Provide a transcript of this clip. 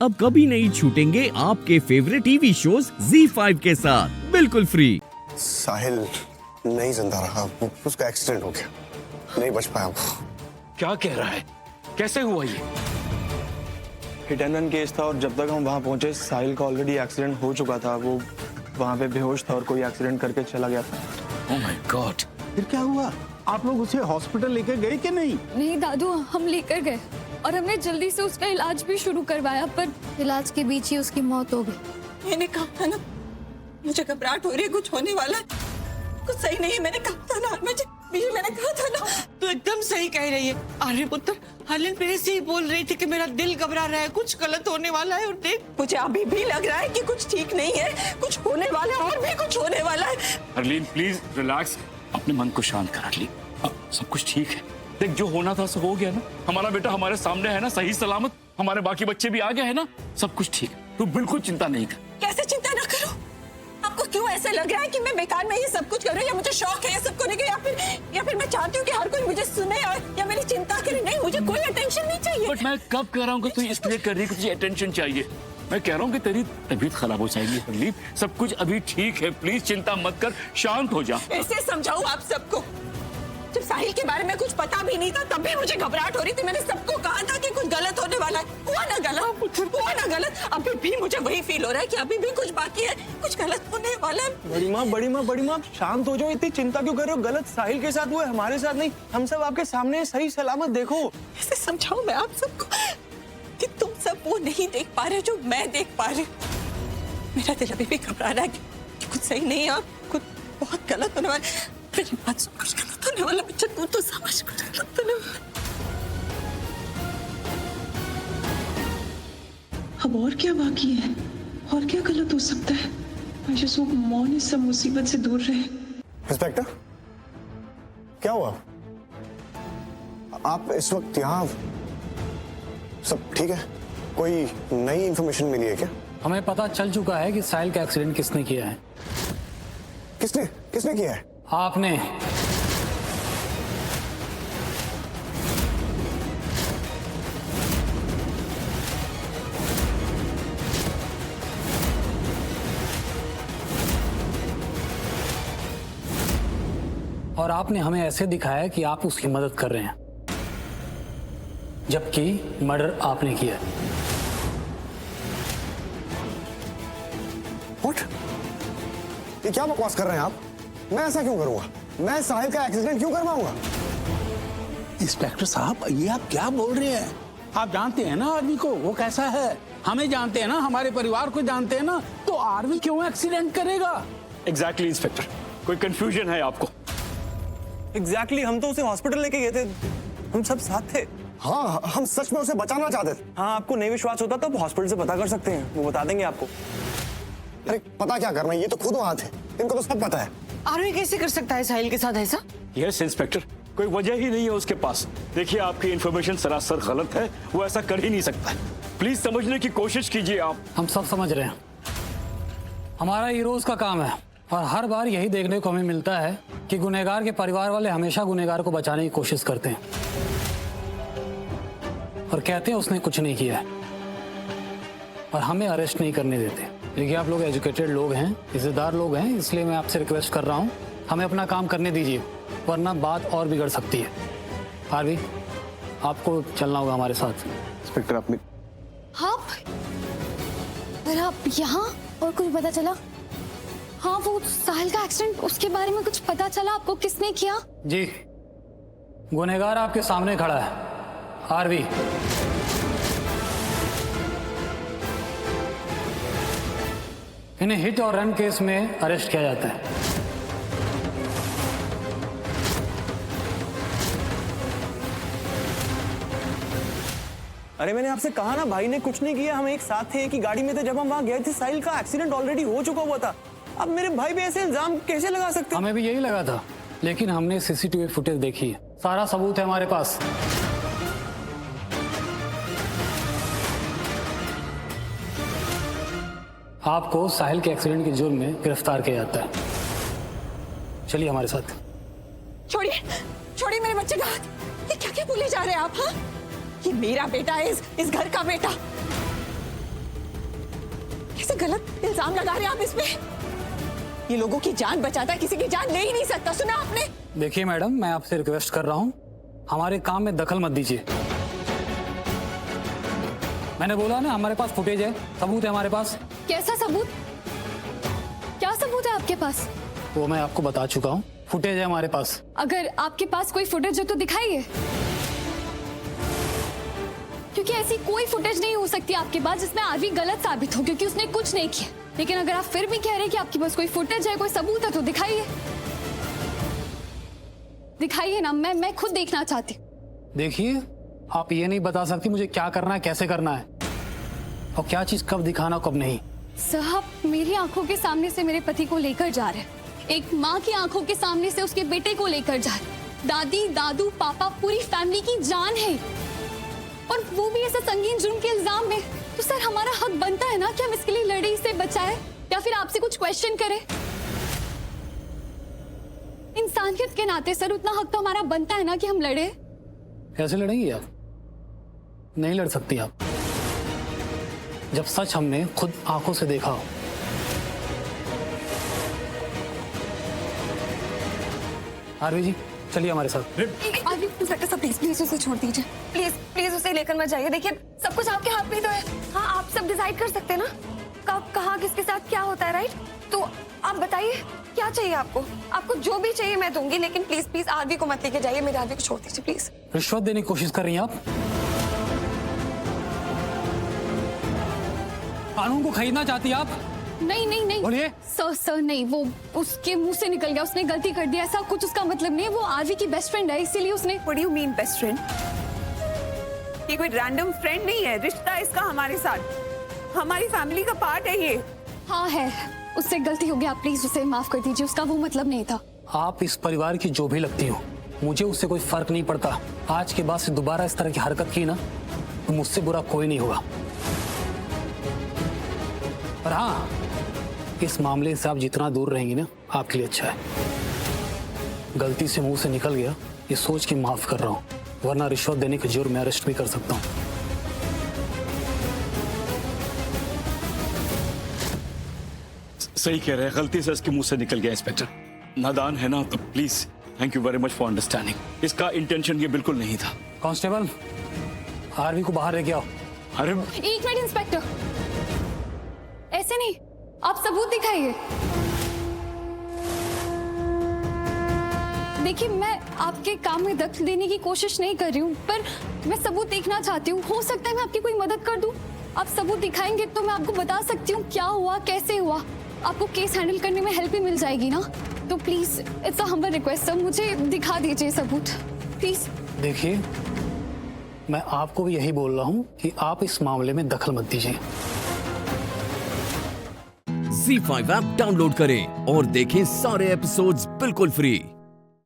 अब कभी नहीं छूटेंगे आपके फेवरेट टीवी शोज ZEE5 के साथ बिल्कुल फ्री। साहिल नहीं जिंदा रहा, उसका एक्सीडेंट हो गया, नहीं बच पाया वो। क्या कह रहा है? कैसे हुआ ये? हिट एंड रन केस था और जब तक हम वहाँ पहुंचे साहिल का ऑलरेडी एक्सीडेंट हो चुका था। वो वहाँ पे बेहोश था और कोई एक्सीडेंट करके चला गया था। Oh my God! फिर क्या हुआ? आप लोग उसे हॉस्पिटल लेकर गए कि नहीं? नहीं दादू, हम लेकर गए और हमने जल्दी से उसका इलाज भी शुरू करवाया, पर इलाज के बीच ही उसकी मौत हो गई। मैंने कहा था ना, मुझे घबराहट हो रही है, कुछ होने वाला है, कुछ सही नहीं है। मैंने कहा था ना, मैंने कहा था ना। तो एकदम सही कह रही है। अरे पुत्र, हलन मेरे से ही बोल रही थी कि मेरा दिल घबरा रहा है, कुछ गलत होने वाला है। और देख, मुझे अभी भी लग रहा है कि कुछ ठीक नहीं है, कुछ होने वाला है और भी कुछ होने वाला है। हरलीन प्लीज रिलैक्स, अपने मन को शांत कर हरलीन। अब सब कुछ ठीक है। देख, जो होना था सब हो गया ना। हमारा बेटा हमारे सामने है ना, सही सलामत। हमारे बाकी बच्चे भी आ गए हैं ना, सब कुछ ठीक है। तू बिल्कुल चिंता नहीं कर। कैसे चिंता ना करो? आपको क्यों ऐसा लग रहा है कि मैं बेकार में ये सब कुछ कर रही हूँ, या मुझे शौक है ये सब करने का, या फिर मैं चाहती हूँ कि हर कोई मुझे सुने और या मेरी चिंता करे? नहीं, मुझे कोई अटेंशन नहीं चाहिए। बट मैं कब कह रहा हूँ कि तू इसलिए कर रही है कि तुझे अटेंशन चाहिए? मैं कह रहा हूँ कि तेरी तबीयत खराब हो जाएगी हरलीन। सब कुछ अभी ठीक है, प्लीज चिंता मत कर, शांत हो जा। ऐसे समझाऊं आप सबको? जब साहिल के बारे में कुछ पता भी नहीं था तब भी मुझे घबराहट हो रही थी। मैंने सबको कहा था कि कुछ गलत होने वाला है। हुआ ना गलत। अभी भी मुझे वही फील हो रहा है कि अभी भी कुछ बाकी है, कुछ गलत होने वाला है। बड़ी माँ शांत हो जाओ। इतनी चिंता क्यों कर रहे हो? गलत साहिल के साथ हुआ है, हमारे साथ नहीं। हम सब आपके सामने सही सलामत। देखो, ऐसे समझाऊं मैं आप सबको कि तुम सब वो नहीं देख पा रहे जो मैं देख पा रही हूँ। मेरा दिल अभी भी घबरा रहा है कि कुछ सही नहीं है और कुछ बहुत गलत होने वाला है। मेरी बात सुन, कुछ गलत होने वाला। बच्चा तू तो समझ, कुछ गलत होने वाला। अब और क्या बाकी है? और क्या गलत हो सकता है? I just hope मौन इस सब मुसीबत से दूर रहे। इंस्पेक्टर, क्या हुआ? आप इस वक्त यहाँ? सब ठीक है? कोई नई इंफॉर्मेशन मिली है क्या? हमें पता चल चुका है कि साहिल का एक्सीडेंट किसने किया है। किसने किया है? आपने। और आपने हमें ऐसे दिखाया कि आप उसकी मदद कर रहे हैं, जबकि मर्डर आपने किया है। What? ये क्या बकवास कर रहे हैं आप? मैं ऐसा क्यों करूंगा? मैं साहिल का एक्सीडेंट क्यों करवाऊंगा? इंस्पेक्टर साहब, ये आप क्या बोल रहे हैं? आप जानते हैं ना आर्मी को, वो कैसा है। हमें जानते हैं ना, हमारे परिवार को जानते हैं ना, तो आर्मी क्यों एक्सीडेंट करेगा? एग्जैक्टली इंस्पेक्टर, कोई कंफ्यूजन है आपको? एग्जैक्टली, हम तो उसे हॉस्पिटल लेके गए थे, हम सब साथ थे। हाँ, हम सच में उसे बचाना चाहते थे। हाँ, आपको नहीं विश्वास होता तो आप हॉस्पिटल से पता कर सकते हैं, वो बता देंगे आपको। अरे पता क्या करना, ये तो खुद वहां थे, इनको तो सब पता है। आर्मी कैसे कर सकता है साहिल के साथ ऐसा? यस इंस्पेक्टर, कोई वजह ही नहीं है उसके पास। देखिए, आपकी इन्फॉर्मेशन सरासर गलत है, वो ऐसा कर ही नहीं सकता है। प्लीज समझने की कोशिश कीजिए आप। हम सब समझ रहे हैं, हमारा ये रोज का काम है और हर बार यही देखने को हमें मिलता है कि गुनहगार के परिवार वाले हमेशा गुनहगार को बचाने की कोशिश करते हैं और कहते हैं उसने कुछ नहीं किया है और हमें अरेस्ट नहीं करने देते। देखिए, आप लोग एजुकेटेड लोग हैं, इज्जतदार लोग हैं, इसलिए मैं आपसे रिक्वेस्ट कर रहा हूँ, हमें अपना काम करने दीजिए, वरना बात और बिगड़ सकती है। आरवी, आपको चलना होगा हमारे साथ। इंस्पेक्टर, अपनी हाँ, पर आप यहाँ और कुछ पता चला? हाँ, वो साहिल का एक्सीडेंट, उसके बारे में कुछ पता चला आपको? किसने किया? जी, गुनहगार आपके सामने खड़ा है, आरवी। इन्हें हिट और रन केस में अरेस्ट किया जाता है। अरे मैंने आपसे कहा ना, भाई ने कुछ नहीं किया। हम एक साथ थे, एक ही गाड़ी में थे जब हम वहां गए थे। साहिल का एक्सीडेंट ऑलरेडी हो चुका हुआ था। अब मेरे भाई पे ऐसे इल्जाम कैसे लगा सकते? हमें भी यही लगा था, लेकिन हमने सीसीटीवी फुटेज देखी है, सारा सबूत है हमारे पास। आपको साहिल के एक्सीडेंट के जुर्म में गिरफ्तार किया जाता है। चलिए हमारे साथ। छोड़िए मेरे बच्चे का हाथ। ये क्या क्या बोले जा रहे हैं आप? हाँ, ये मेरा बेटा है, इस घर का बेटा। कैसे गलत इल्जाम लगा रहे हैं आप इस पे? ये लोगों की जान बचाता है, किसी की जान ले ही नहीं सकता। सुना आपने? देखिए मैडम, मैं आपसे रिक्वेस्ट कर रहा हूँ, हमारे काम में दखल मत दीजिए। मैंने बोला ना, हमारे पास फुटेज है, सबूत है हमारे पास। कैसा सबूत? क्या सबूत है आपके पास? वो मैं आपको बता चुका हूँ, फुटेज है हमारे पास। अगर आपके पास कोई फुटेज हो तो दिखाइए, क्योंकि ऐसी कोई फुटेज नहीं हो सकती आपके पास जिसमें आरवी गलत साबित हो, क्योंकि उसने कुछ नहीं किया। लेकिन अगर आप फिर भी कह रहे हैं कि आपके पास कोई फुटेज है, कोई सबूत है, तो दिखाइए, दिखाइए ना, मैं खुद देखना चाहती हूँ। देखिए, आप ये नहीं बता सकती मुझे क्या करना है, कैसे करना है, और क्या चीज कब दिखाना कब नहीं। साहब, मेरी आंखों के सामने से मेरे पति को लेकर जा रहे हैं, एक माँ की आंखों के सामने से उसके बेटे को लेकर जा रहे हैं। दादी, दादू, पापा, पूरी फैमिली की जान है, और वो भी ऐसा संगीन जुर्म के इल्जाम में। तो सर, हमारा हक बनता है ना कि हम इसके लिए लड़े, इसे बचाए, या फिर आपसे कुछ क्वेश्चन करें। इंसानियत के नाते सर, उतना हक तो हमारा बनता है ना कि हम लड़े। कैसे लड़ेंगी आप? नहीं लड़ सकती आप, जब सच हमने खुद आंखों से देखा हो। आरवी जी, चलिए हमारे साथ। इंस्पेक्टर साहब, प्लीज प्लीज उसे छोड़ दीजिए, प्लीज प्लीज उसे लेकर मत जाइए। देखिए, सब कुछ आपके हाथ में तो है। हाँ, आप सब डिसाइड कर सकते हैं ना, कब, कहाँ, किसके साथ क्या होता है, राइट? तो आप बताइए, क्या चाहिए आपको? आपको जो भी चाहिए मैं दूंगी, लेकिन प्लीज प्लीज आरवी को मत लेके जाइए, मेरे आरवी को छोड़ दीजिए प्लीज। रिश्वत देने की कोशिश कर रही हैं आप? कानून को खरीदना चाहती हैं आप? नहीं नहीं नहीं बोलिए। सर नहीं, वो उसके मुंह से निकल गया, उसने गलती कर दी, ऐसा कुछ उसका मतलब नहीं है। वो आरवी की बेस्ट फ्रेंड है, इसीलिए उसने। What do you mean best friend? ये कोई रैंडम फ्रेंड नहीं है, रिश्ता है इसका हमारे साथ, हमारी फैमिली का पार्ट है ये। हाँ है, उससे गलती हो गया, प्लीज उसे माफ कर दीजिए, उसका वो मतलब नहीं था। आप इस परिवार की जो भी लगती हो, मुझे उससे कोई फर्क नहीं पड़ता। आज के बाद से दोबारा इस तरह की हरकत की ना, तो मुझसे बुरा कोई नहीं होगा। पर हाँ, इस मामले से आप जितना दूर रहेंगी ना, आपके लिए अच्छा है। गलती से मुंह से निकल गया, ये सोच के माफ कर रहा हूँ, वरना रिश्वत देने के जुर्म में अरेस्ट भी कर सकता हूँ। सही कह रहे हैं, गलती से इसके मुंह से निकल गया इंस्पेक्टर। नादान है ना, तो please thank you very much for understanding. इसका इंटेंशन ये बिल्कुल नहीं था। कांस्टेबल, आरवी को बाहर लेके आओ। अरे एक मिनट इंस्पेक्टर, ऐसे नहीं, आप सबूत दिखाइए। देखिए, मैं आपके काम में दखल देने की कोशिश नहीं कर रही हूँ, पर मैं सबूत देखना चाहती हूँ। हो सकता है मैं आपकी कोई मदद कर दूँ। आप सबूत दिखाएंगे तो मैं आपको बता सकती हूँ क्या हुआ, कैसे हुआ। आपको केस हैंडल करने में हेल्प भी मिल जाएगी ना। तो please, it's a humble request sir, मुझे दिखा दीजिए सबूत प्लीज। देखिए, मैं आपको भी यही बोल रहा हूँ कि आप इस मामले में दखल मत दीजिए। ZEE5 ऐप डाउनलोड करें और देखें सारे एपिसोड्स बिल्कुल फ्री।